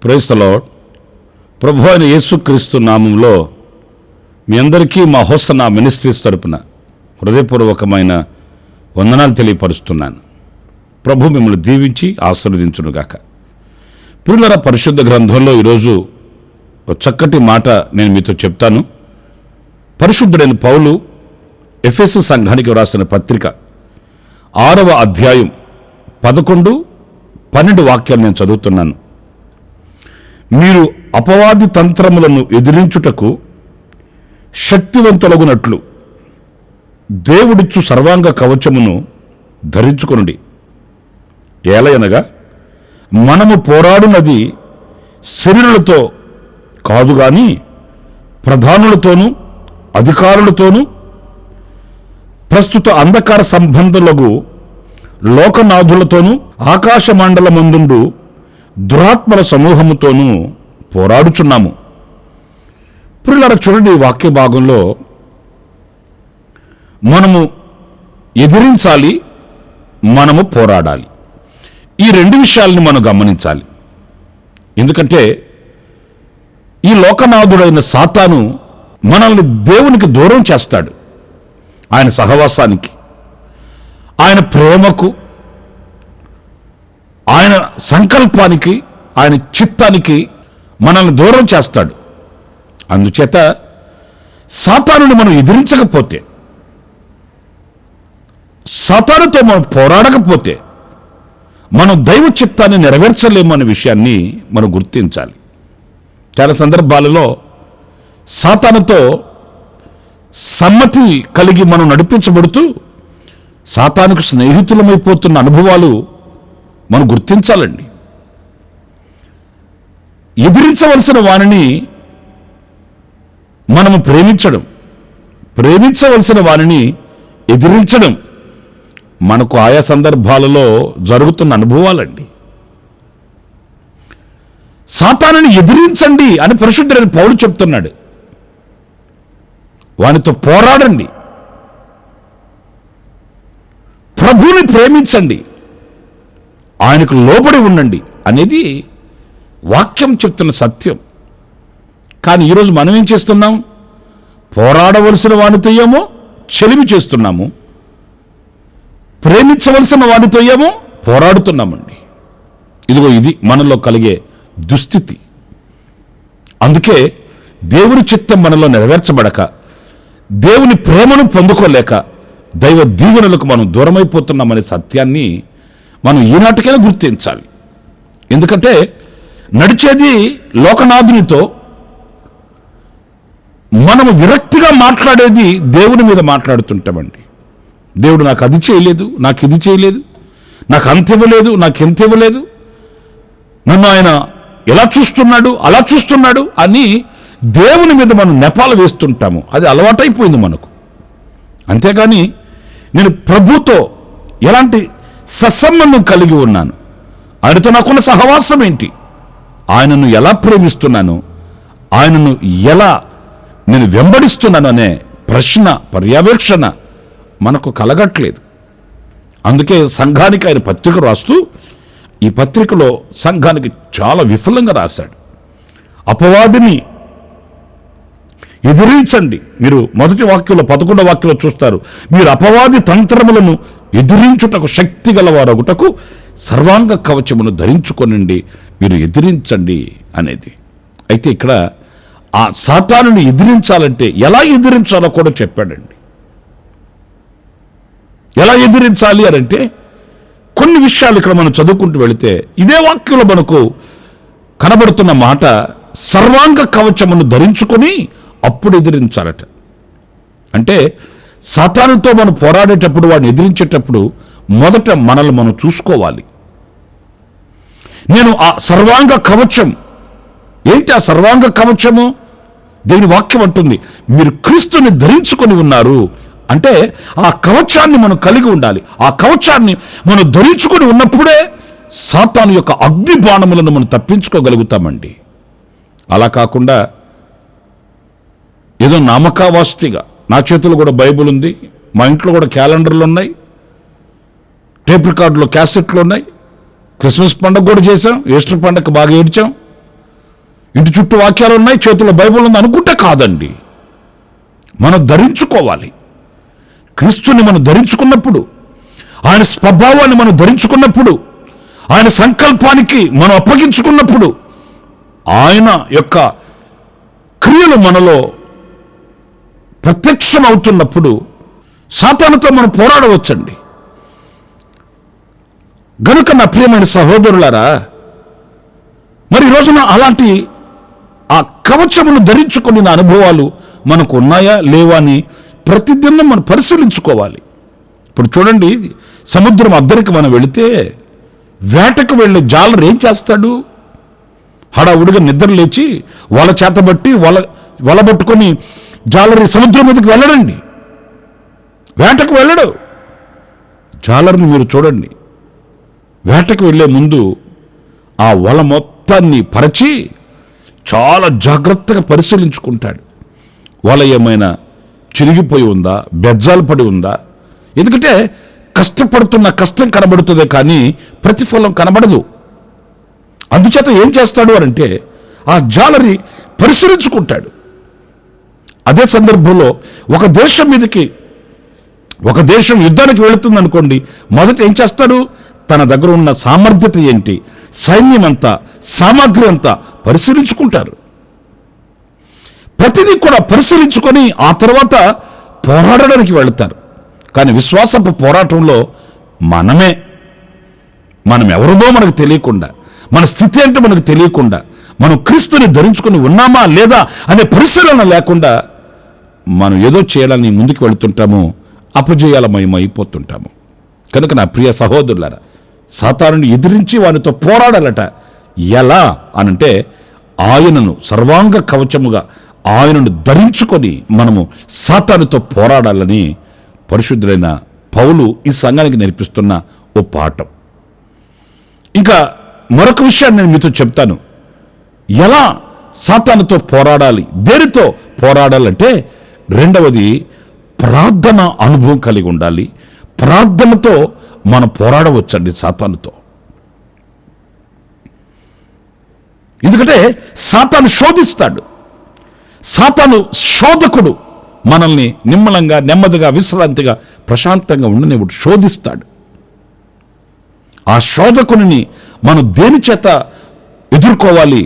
Praise the lord. ప్రభు అయిన యేసుక్రీస్తు నామంలో మీ అందరికీ మా హోసన్నా మినిస్ట్రీస్ తరపున హృదయపూర్వకమైన వందనాలు తెలియపరుస్తున్నాను. ప్రభు మిమ్మల్ని దీవించి ఆశీర్వదించునుగాక. ప్రియులారా, పరిశుద్ధ గ్రంథంలో ఈరోజు ఒక చక్కటి మాట నేను మీతో చెప్తాను. పరిశుద్ధుడైన పౌలు ఎఫెసు సంఘానికి వ్రాసిన పత్రిక 6వ అధ్యాయం 11-12 వాక్యాలు నేను చదువుతున్నాను. మీరు అపవాది తంత్రములను ఎదిరించుటకు శక్తివంతులగునట్లు దేవుడిచ్చు సర్వాంగ కవచమును ధరించుకొనుడి. ఏలయనగా మనము పోరాడునది శరీరులతో కాదు గాని ప్రధానులతోనూ అధికారులతోనూ ప్రస్తుత అంధకార సంబంధులకు లోకనాథులతోనూ ఆకాశ మండలమందుండు దురాత్మల సమూహముతోనూ పోరాడుచున్నాము. ప్రియులారా, చూడండి, ఈ వాక్య భాగంలో మనము ఎదిరించాలి, మనము పోరాడాలి. ఈ రెండు విషయాలను మనం గమనించాలి. ఎందుకంటే ఈ లోకనాథుడైన సాతాను మనల్ని దేవునికి దూరం చేస్తాడు. ఆయన సహవాసానికి, ఆయన ప్రేమకు, ఆయన సంకల్పానికి, ఆయన చిత్తానికి మనల్ని దూరం చేస్తాడు. అందుచేత సాతానుని మనం ఎదిరించకపోతే, సాతానుతో మనం పోరాడకపోతే మనం దైవ చిత్తాన్ని నెరవేర్చలేము అనే విషయాన్ని మనం గుర్తించాలి. చాలా సందర్భాలలో సాతానుతో సమ్మతి కలిగి మనం నడిపించబడుతూ సాతానుకు స్నేహితులమైపోతున్న అనుభవాలు మనం గుర్తించాలండి. ఎదిరించవలసిన వారిని మనము ప్రేమించవలసిన వారిని ఎదిరించడం మనకు ఆయా సందర్భాలలో జరుగుతున్న అనుభవాలండి. సాతానుని ఎదిరించండి అని పరిశుద్ధుడైన పౌలు చెప్తున్నాడు. వానితో పోరాడండి, ప్రభువుని ప్రేమించండి, ఆయనకు లోబడి ఉండండి అనేది వాక్యం చెప్తున్న సత్యం. కానీ ఈరోజు మనం ఏం చేస్తున్నాం? పోరాడవలసిన వానితో ఏమో చెలిమి చేస్తున్నాము, ప్రేమించవలసిన వానితో ఏమో పోరాడుతున్నామండి. ఇదిగో ఇది మనలో కలిగే దుస్థితి. అందుకే దేవుని చిత్తం మనలో నెరవేర్చబడక, దేవుని ప్రేమను పొందుకోలేక దైవ దీవెనలకు మనం దూరమైపోతున్నామనే సత్యాన్ని మనం ఈనాటికైనా గుర్తించాలి. ఎందుకంటే నడిచేది లోకనాథునితో, మనము విరక్తిగా మాట్లాడేది దేవుని మీద మాట్లాడుతుంటామండి. దేవుడు నాకు అది చేయలేదు, నాకు ఇది చేయలేదు, నాకు అంత ఇవ్వలేదు, నాకు ఎంత ఇవ్వలేదు, నన్ను ఆయన ఎలా చూస్తున్నాడు, అలా చూస్తున్నాడు అని దేవుని మీద మనం నెపాలు వేస్తుంటాము. అది అలవాటైపోయింది మనకు. అంతేగాని నేను ప్రభుతో ఎలాంటి సత్సంబంధం కలిగి ఉన్నాను, ఆయనతో నాకున్న సహవాసం ఏంటి, ఆయనను ఎలా ప్రేమిస్తున్నాను, ఆయనను ఎలా నేను వెంబడిస్తున్నాను అనే ప్రశ్న, పర్యవేక్షణ మనకు కలగట్లేదు. అందుకే సంఘానికి ఆయన పత్రిక రాస్తూ ఈ పత్రికలో సంఘానికి చాలా విఫలంగా రాశాడు. అపవాదిని ఎదిరించండి. మీరు మొదటి వాక్యంలో 11వ వాక్యంలో చూస్తారు, మీరు అపవాది తంత్రములను ఎదిరించుటకు శక్తి గలవారగుటకు సర్వాంగ కవచమును ధరించుకొనండి, మీరు ఎదిరించండి అనేది. అయితే ఇక్కడ ఆ సాతానుని ఎదిరించాలంటే ఎలా ఎదిరించాలో కూడా చెప్పాడండి. ఎలా ఎదిరించాలి అని అంటే కొన్ని విషయాలు ఇక్కడ మనం చదువుకుంటూ వెళితే ఇదే వాక్యంలో మనకు కనబడుతున్న మాట, సర్వాంగ కవచమును ధరించుకొని అప్పుడు ఎదిరించాలట. అంటే సాతానుతో మనం పోరాడేటప్పుడు, వాడిని ఎదిరించేటప్పుడు మొదట మనల్ని మనం చూసుకోవాలి. నేను ఆ సర్వాంగ కవచం ఏంటి? ఆ సర్వాంగ కవచము దేవుని వాక్యం అంటుంది, మీరు క్రీస్తుని ధరించుకొని ఉన్నారు అంటే ఆ కవచాన్ని మనం కలిగి ఉండాలి. ఆ కవచాన్ని మనం ధరించుకొని ఉన్నప్పుడే సాతాను యొక్క అగ్ని బాణములను మనం తప్పించుకోగలుగుతామండి. అలా కాకుండా ఏదో నామకావాస్తిగా, నా చేతుల్లో కూడా బైబిల్ ఉంది, మా ఇంట్లో కూడా క్యాలెండర్లు ఉన్నాయి, టేప్ రికార్డులో క్యాసెట్లు ఉన్నాయి, క్రిస్మస్ పండుగ కూడా చేసాం, ఈస్టర్ పండుగ బాగా ఏడ్చాం, ఇంటి చుట్టూ వాక్యాలు ఉన్నాయి, చేతుల్లో బైబిల్ ఉంది అనుకుంటే కాదండి. మనం ధరించుకోవాలి. క్రీస్తుని మనం ధరించుకున్నప్పుడు, ఆయన స్వభావాన్ని మనం ధరించుకున్నప్పుడు, ఆయన సంకల్పానికి మనం అప్పగించుకున్నప్పుడు, ఆయన యొక్క క్రియలు మనలో ప్రత్యక్షం అవుతున్నప్పుడు సాతానుతో మనం పోరాడవచ్చండి. గనుక నా ప్రియమైన సహోదరులారా, మరి ఈ రోజున అలాంటి ఆ కవచమును ధరించుకున్న అనుభవాలు మనకు ఉన్నాయా లేవా అని ప్రతిదినం మనం పరిశీలించుకోవాలి. ఇప్పుడు చూడండి, సముద్రం అద్దరికి మనం వెళితే వేటకు వెళ్ళే జాలరు ఏం చేస్తాడు? హడావుడిగా నిద్ర లేచి వల చేతబట్టి వల పట్టుకొని జాలరి సముద్రం మీదకి వెళ్ళడండి. వేటకు వెళ్ళడు. జాలరిని మీరు చూడండి, వేటకు వెళ్ళే ముందు ఆ వల మొత్తాన్ని పరిచి చాలా జాగ్రత్తగా పరిశీలించుకుంటాడు. వల ఏమైనా చిరిగిపోయి ఉందా, బెజ్జాలు పడి ఉందా? ఎందుకంటే కష్టపడుతున్న కష్టం కనబడుతుందే కానీ ప్రతిఫలం కనబడదు. అందుచేత ఏం చేస్తాడు అంటే ఆ జాలరి పరిశీలించుకుంటాడు. అదే సందర్భంలో ఒక దేశం యుద్ధానికి వెళుతుంది అనుకోండి, మొదట ఏం చేస్తాడు? తన దగ్గర ఉన్న సామర్థ్యత ఏంటి, సైన్యం అంతా, సామాగ్రి అంతా పరిశీలించుకుంటారు. ప్రతిదీ కూడా పరిశీలించుకొని ఆ తర్వాత పోరాడడానికి వెళతారు. కానీ విశ్వాసపు పోరాటంలో మనం ఎవరిదో మనకు తెలియకుండా, మన స్థితి అంటే మనకు తెలియకుండా, మనం క్రీస్తుని ధరించుకొని ఉన్నామా లేదా అనే పరిశీలన లేకుండా మనం ఏదో చేయాలని ముందుకు వెళుతుంటాము, అపజయాలమయమైపోతుంటాము. కనుక నా ప్రియ సహోదరులారా, సాతానుని ఎదిరించి వానితో పోరాడాలట. ఎలా అనంటే ఆయనను సర్వాంగ కవచముగా ఆయనను ధరించుకొని మనము సాతానుతో పోరాడాలని పరిశుద్ధులైన పౌలు ఈ సంఘానికి నేర్పిస్తున్న ఓ పాఠం. ఇంకా మరొక విషయాన్ని నేను మీతో చెప్తాను. ఎలా సాతానుతో పోరాడాలి, దేనితో పోరాడాలంటే రెండవది ప్రార్థన అనుభవం కలిగి ఉండాలి. ప్రార్థనతో మనం పోరాడవచ్చండి సాతానుతో. ఎందుకంటే సాతాను శోధిస్తాడు. సాతాను శోధకుడు. మనల్ని నిమ్మలంగా, నెమ్మదిగా, విశ్రాంతిగా, ప్రశాంతంగా ఉండనివ్వడు, శోధిస్తాడు. ఆ శోధకుని మనం దేని చేత ఎదుర్కోవాలి,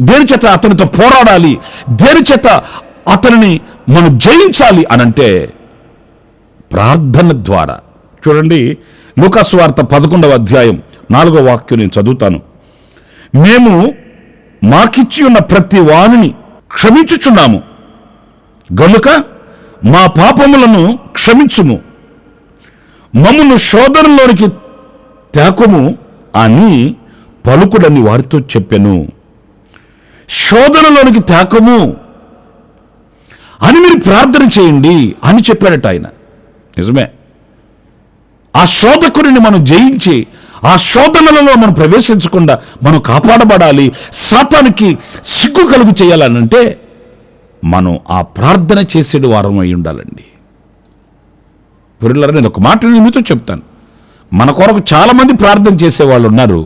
దేని చేత అతనితో పోరాడాలి, దేని చేత అతనిని మనం జయించాలి అనంటే ప్రార్థన ద్వారా. చూడండి, లూకాసు వార్త 11వ అధ్యాయం 4వ వాక్యం నేను చదువుతాను. మేము మాకిచ్చి ఉన్న ప్రతి వానిని క్షమించుచున్నాము గనుక మా పాపములను క్షమించుము, మమ్మును శోధనలోనికి తేకుము అని పలుకుడని వారితో చెప్పెను. శోధనలోనికి తేకము అని మీరు ప్రార్థన చేయండి అని చెప్పాడట ఆయన. నిజమే. ఆ శోధకుడిని మనం జయించి ఆ శోధనలలో మనం ప్రవేశించకుండా మనం కాపాడబడాలి, సాతానికి సిగ్గు కలుగు చేయాలనంటే మనం ఆ ప్రార్థన చేసేడు వారం అయి ఉండాలండి. పిల్లలు, నేను ఒక మాట మీతో చెప్తాను. మన కొరకు చాలామంది ప్రార్థన చేసేవాళ్ళు ఉన్నారు,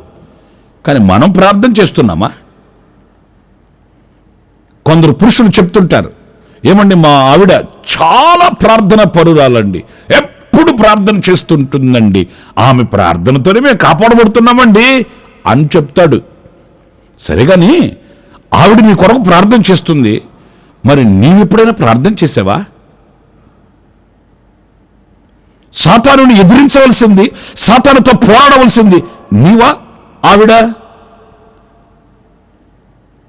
కానీ మనం ప్రార్థన చేస్తున్నామా? కొందరు పురుషులు చెప్తుంటారు, ఏమండి మా ఆవిడ చాలా ప్రార్థన పరురాలండి, ఎప్పుడు ప్రార్థన చేస్తుంటుందండి, ఆమె ప్రార్థనతోనే మేము కాపాడబడుతున్నామండి అని చెప్తాడు. సరే కానీ ఆవిడ నీ కొరకు ప్రార్థన చేస్తుంది, మరి నీవెప్పుడైనా ప్రార్థన చేసావా? సాతానుని ఎదిరించవలసింది, సాతానుతో పోరాడవలసింది నీవా ఆవిడ?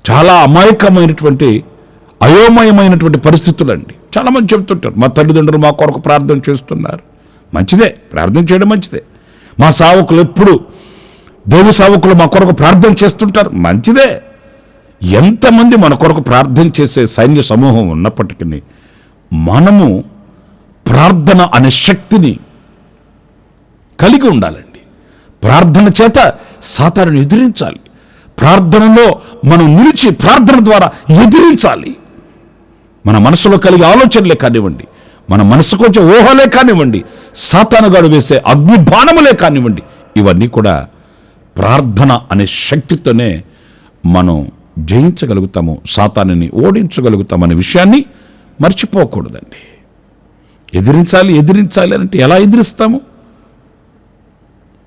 చాలా అమాయకమైనటువంటి, అయోమయమైనటువంటి పరిస్థితులండి. చాలామంది చెప్తుంటారు, మా తల్లిదండ్రులు మా కొరకు ప్రార్థన చేస్తున్నారు. మంచిదే, ప్రార్థన చేయడం మంచిదే. మా సేవకులు ఎప్పుడు, దైవ సేవకులు మా కొరకు ప్రార్థన చేస్తుంటారు, మంచిదే. ఎంతమంది మన కొరకు ప్రార్థన చేసే సైన్య సమూహం ఉన్నప్పటికీ మనము ప్రార్థన అనే శక్తిని కలిగి ఉండాలండి. ప్రార్థన చేత సాతానుని ఎదిరించాలి. ప్రార్థనలో మనం నిలిచి ప్రార్థన ద్వారా ఎదిరించాలి. మన మనసులో కలిగే ఆలోచనలే కానివ్వండి, మన మనసుకు వచ్చే ఊహలే కానివ్వండి, సాతానుగాడు వేసే అగ్ని బాణములే కానివ్వండి, ఇవన్నీ కూడా ప్రార్థన అనే శక్తితోనే మనం జయించగలుగుతాము, సాతానుని ఓడించగలుగుతామనే విషయాన్ని మర్చిపోకూడదండి. ఎదిరించాలి అంటే ఎలా ఎదిరిస్తాము?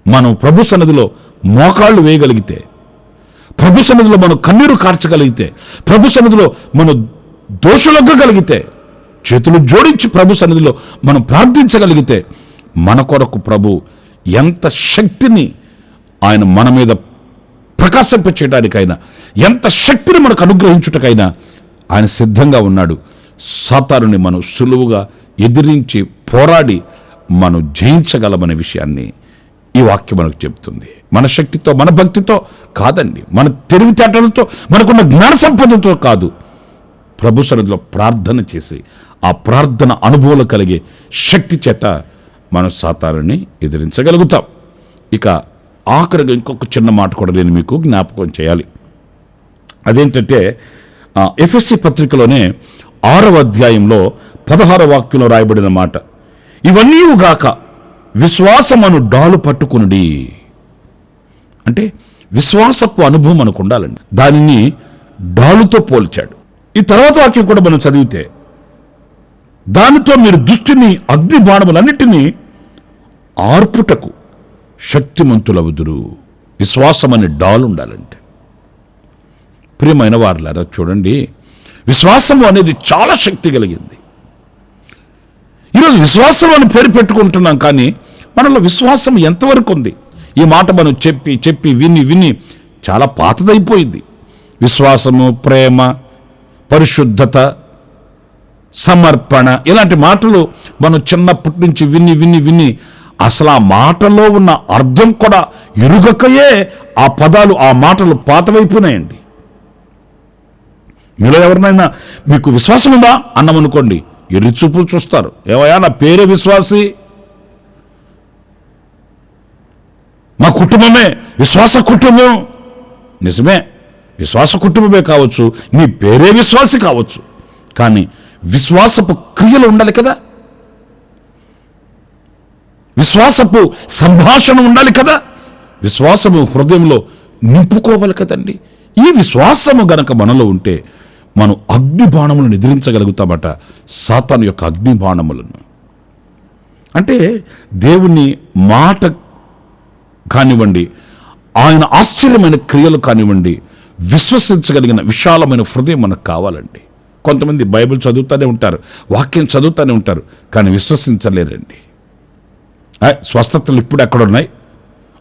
మనం ప్రభు సన్నిధిలో మోకాళ్ళు వేయగలిగితే, ప్రభు సన్నిధిలో మనం కన్నీరు కార్చగలిగితే, ప్రభు సన్నిధిలో మనం దోషులొగ్గగలిగితే, చేతులు జోడించి ప్రభు సన్నిధిలో మనం ప్రార్థించగలిగితే, మన కొరకు ప్రభు ఎంత శక్తిని ఆయన మన మీద ప్రకాశింపచేయడానికైనా, ఎంత శక్తిని మనకు అనుగ్రహించుటకైనా ఆయన సిద్ధంగా ఉన్నాడు. సాతానుని మనం సులువుగా ఎదిరించి పోరాడి మనం జయించగలమనే విషయాన్ని ఈ వాక్యం మనకు చెబుతుంది. మన శక్తితో, మన భక్తితో కాదండి, మన తెలివితేటలతో, మనకున్న జ్ఞాన సంపదతో కాదు. ప్రభు సన్నిధిలో ప్రార్థన చేసి ఆ ప్రార్థన అనుభవం కలిగే శక్తి చేత మనం సాతానుని ఎదిరించగలుగుతాం. ఇక ఆఖరిగా ఇంకొక చిన్న మాట కూడా నేను మీకు జ్ఞాపకం చేయాలి. అదేంటంటే ఎఫెసీ పత్రికలోనే 6వ అధ్యాయంలో 16వ వాక్యంలో రాయబడిన మాట, ఇవన్నీ గాక విశ్వాసమను డాలు పట్టుకునుడి. అంటే విశ్వాసపు అనుభవం మనకు ఉండాలండి. దానిని డాలుతో పోల్చాడు. ఈ తర్వాత వాక్యం కూడా మనం చదివితే, దానితో మీరు దుష్టిని అగ్ని బాణములన్నిటినీ ఆర్పుటకు శక్తిమంతులవుదురు. విశ్వాసం అనే డాల్ ఉండాలంటే. ప్రియమైన వారులారా, చూడండి, విశ్వాసము అనేది చాలా శక్తి కలిగింది. ఈరోజు విశ్వాసం అని పేరు పెట్టుకుంటున్నాం, కానీ మనలో విశ్వాసం ఎంతవరకు ఉంది? ఈ మాట మనం చెప్పి విని చాలా పాతదైపోయింది. విశ్వాసము, ప్రేమ, పరిశుద్ధత, సమర్పణ ఇలాంటి మాటలు మనం చిన్నప్పటి నుంచి విని అసలు ఆ మాటలో ఉన్న అర్థం కూడా ఎరుగకయే ఆ పదాలు, ఆ మాటలు పాతవైపోయినాయండి. మీలో ఎవరినైనా మీకు విశ్వాసం ఉందా అన్నమనుకోండి, ఎర్రి చూపులు చూస్తారు. ఏమయ్యా, నా పేరే విశ్వాసి, మా కుటుంబమే విశ్వాస కుటుంబం. నిజమే, విశ్వాస కుటుంబమే కావచ్చు, నీ పేరే విశ్వాసి కావచ్చు, కానీ విశ్వాసపు క్రియలు ఉండాలి కదా, విశ్వాసపు సంభాషణ ఉండాలి కదా, విశ్వాసము హృదయంలో నింపుకోవాలి కదండి. ఈ విశ్వాసము గనక మనలో ఉంటే మనం అగ్ని బాణములను ఎదిరించగలుగుతామట, సాతాను యొక్క అగ్ని బాణములను. అంటే దేవుని మాట కానివ్వండి, ఆయన ఆశ్చర్యమైన క్రియలు కానివ్వండి, విశ్వసించగలిగిన విశాలమైన హృదయం మనకు కావాలండి. కొంతమంది బైబిల్ చదువుతూనే ఉంటారు, వాక్యం చదువుతూనే ఉంటారు, కానీ విశ్వసించలేరండి. స్వస్థతలు ఇప్పుడు ఎక్కడున్నాయి?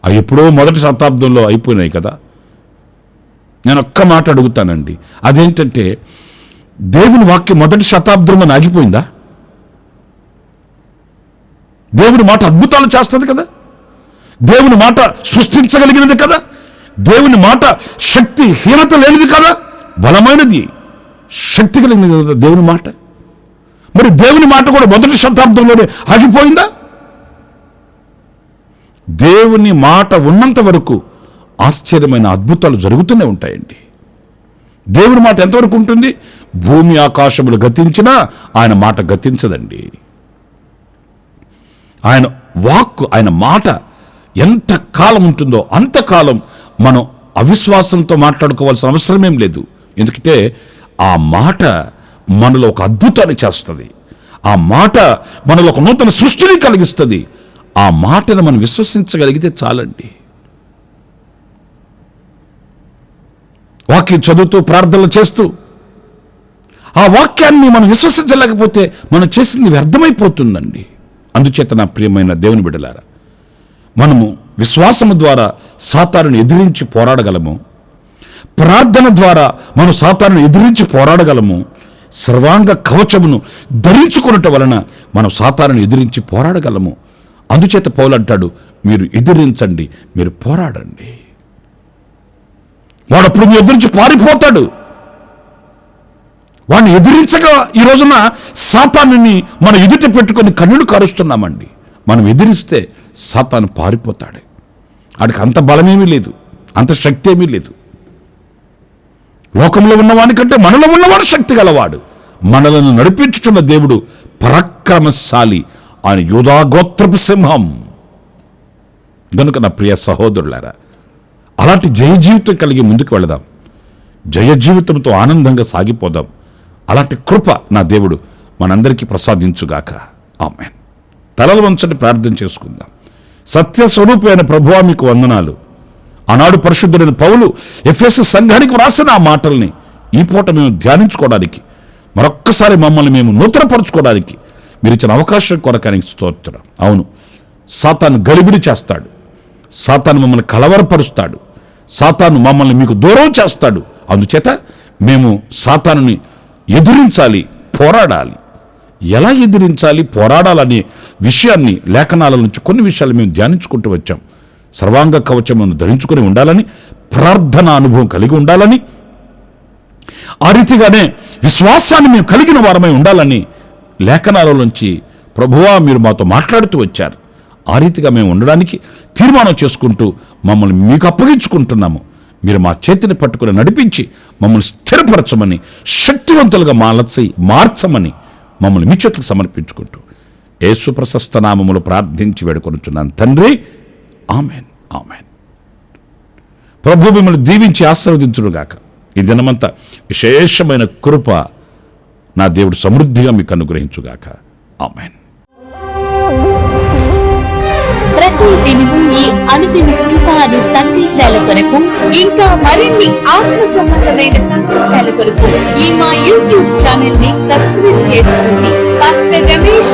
అవి ఎప్పుడో మొదటి శతాబ్దంలో అయిపోయినాయి కదా. నేను ఒక్క మాట అడుగుతానండి, అదేంటంటే దేవుని వాక్యం మొదటి శతాబ్దంలో ఆగిపోయిందా? దేవుని మాట అద్భుతాలు చేస్తుంది కదా, దేవుని మాట సృష్టించగలిగినది కదా, దేవుని మాట శక్తి హీనత లేనిది కదా, బలమైనది, శక్తి కలిగినది కదా దేవుని మాట. మరి దేవుని మాట కూడా మొదటి శతాబ్దంలోనే ఆగిపోయిందా? దేవుని మాట ఉన్నంత వరకు ఆశ్చర్యమైన అద్భుతాలు జరుగుతూనే ఉంటాయండి. దేవుని మాట ఎంతవరకు ఉంటుంది? భూమి ఆకాశములు గతించినా ఆయన మాట గతించదండి. ఆయన వాక్కు, ఆయన మాట ఎంత కాలం ఉంటుందో అంతకాలం మనం అవిశ్వాసంతో మాట్లాడుకోవాల్సిన అవసరమేం లేదు. ఎందుకంటే ఆ మాట మనలో ఒక అద్భుతాన్ని చేస్తుంది, ఆ మాట మనలో ఒక నూతన సృష్టిని కలిగిస్తుంది. ఆ మాటను మనం విశ్వసించగలిగితే చాలండి. వాక్యం చదువుతూ ప్రార్థనలు చేస్తూ ఆ వాక్యాన్ని మనం విశ్వసించలేకపోతే మనం చేసింది వ్యర్థమైపోతుందండి. అందుచేత నా ప్రియమైన దేవుని బిడ్డలారా, మనము విశ్వాసము ద్వారా సాతానుని ఎదిరించి పోరాడగలము, ప్రార్థన ద్వారా మనం సాతానుని ఎదిరించి పోరాడగలము, సర్వాంగ కవచమును ధరించుకొనుట వలన మనం సాతానుని ఎదిరించి పోరాడగలము. అందుచేత పౌలు అంటాడు, మీరు ఎదిరించండి, మీరు పోరాడండి. వాడు అప్పుడు మీ ఎదురించి పారిపోతాడు. వాడిని ఎదిరించగా ఈ రోజున సాతానుని మన ఎదుట పెట్టుకొని కన్నులు కారుస్తున్నామండి. మనం ఎదిరిస్తే సాతాను పారిపోతాడు. వాడికి అంత బలమేమీ లేదు, అంత శక్తి ఏమీ లేదు. లోకంలో ఉన్నవానికంటే మనలో ఉన్నవాడు శక్తి గలవాడు. మనలను నడిపించుతున్న దేవుడు పరాక్రమశాలి, ఆయన యూదా గోత్రపు సింహం. గనుక నా ప్రియ సహోదరులారా, అలాంటి జయ జీవితం కలిగి ముందుకు వెళదాం. జయ జీవితంతో ఆనందంగా సాగిపోదాం. అలాంటి కృప నా దేవుడు మనందరికీ ప్రసాదించుగాక. ఆమేన్. తలలు వంచండి, ప్రార్థన చేసుకుందాం. సత్యస్వరూపమైన ప్రభువా మీకు వందనాలు. ఆనాడు పరిశుద్ధుడైన పౌలు ఎఫెసు సంఘానికి వ్రాసిన ఆ మాటల్ని ఈ పూట మేము ధ్యానించుకోవడానికి, మరొక్కసారి మమ్మల్ని మేము నూతనపరుచుకోవడానికి మీరు ఇచ్చిన అవకాశం కొరకానికి స్తోత్రం. అవును, సాతాను గలిబిలి చేస్తాడు, సాతాను మమ్మల్ని కలవరపరుస్తాడు, సాతాను మమ్మల్ని మీకు దూరం చేస్తాడు. అందుచేత మేము సాతానుని ఎదిరించాలి, పోరాడాలి. ఎలా ఎదిరించాలి, పోరాడాలనే విషయాన్ని లేఖనాల నుంచి కొన్ని విషయాలు మేము ధ్యానించుకుంటూ వచ్చాం. సర్వాంగ కవచమును ధరించుకుని ఉండాలని, ప్రార్థన అనుభవం కలిగి ఉండాలని, ఆ రీతిగానే విశ్వాసాన్ని మేము కలిగిన వారమై ఉండాలని లేఖనాల నుంచి ప్రభువా మీరు మాతో మాట్లాడుతూ వచ్చారు. ఆ రీతిగా మేము ఉండడానికి తీర్మానం చేసుకుంటూ మమ్మల్ని మీకు అప్పగించుకుంటున్నాము. మీరు మా చేతిని పట్టుకుని నడిపించి మమ్మల్ని స్థిరపరచమని, శక్తివంతులుగా మార్చమని మమ్మల్ని మీ చేతులకు సమర్పించుకుంటూ యేసు ప్రశస్త నామములో ప్రార్థించి వేడుకొనుచున్నాను తండ్రి. Amen, amen. ప్రభు మిమ్మల్ని దీవించి ఆశీర్వదించునుగాక. ఈ దినమంతా విశేషమైన కృప నా దేవుడు సమృద్ధిగా మీకు అనుగ్రహించుగాక. ఆమెన్. ప్రతి దినము ఈ అనుదిన కృపాను సందేశాల కొరకు, ఇంకా మరిన్ని ఆత్మ సంబంధమైన సందేశాల కొరకు ఈ మా యూట్యూబ్ ఛానల్ ని సబ్స్క్రైబ్ చేసుకోండి. పాస్టర్ రమేష్